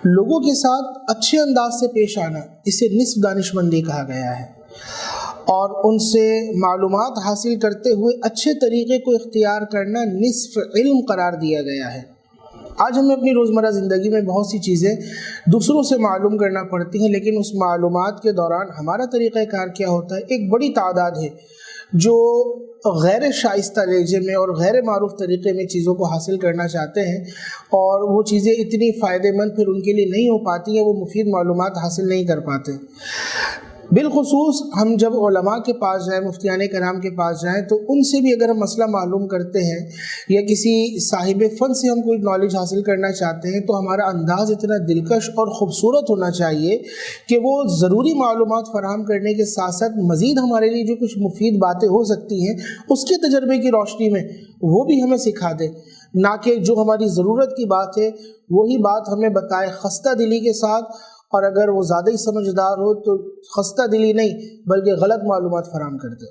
لوگوں کے ساتھ اچھے انداز سے پیش آنا، اسے نصف دانشمندی کہا گیا ہے، اور ان سے معلومات حاصل کرتے ہوئے اچھے طریقے کو اختیار کرنا نصف علم قرار دیا گیا ہے۔ آج ہمیں اپنی روزمرہ زندگی میں بہت سی چیزیں دوسروں سے معلوم کرنا پڑتی ہیں، لیکن اس معلومات کے دوران ہمارا طریقہ کار کیا ہوتا ہے؟ ایک بڑی تعداد ہے جو غیر شائستہ لہجے میں اور غیر معروف طریقے میں چیزوں کو حاصل کرنا چاہتے ہیں، اور وہ چیزیں اتنی فائدہ مند پھر ان کے لیے نہیں ہو پاتی ہیں، وہ مفید معلومات حاصل نہیں کر پاتے۔ بالخصوص ہم جب علماء کے پاس جائیں، مفتیان کرام کے پاس جائیں، تو ان سے بھی اگر ہم مسئلہ معلوم کرتے ہیں یا کسی صاحب فن سے ہم کوئی نالج حاصل کرنا چاہتے ہیں، تو ہمارا انداز اتنا دلکش اور خوبصورت ہونا چاہیے کہ وہ ضروری معلومات فراہم کرنے کے ساتھ ساتھ مزید ہمارے لیے جو کچھ مفید باتیں ہو سکتی ہیں اس کے تجربے کی روشنی میں وہ بھی ہمیں سکھا دے، نہ کہ جو ہماری ضرورت کی بات ہے وہی بات ہمیں بتائے خستہ دلی کے ساتھ، اور اگر وہ زیادہ ہی سمجھدار ہو تو خستہ دلی نہیں بلکہ غلط معلومات فراہم کر دے۔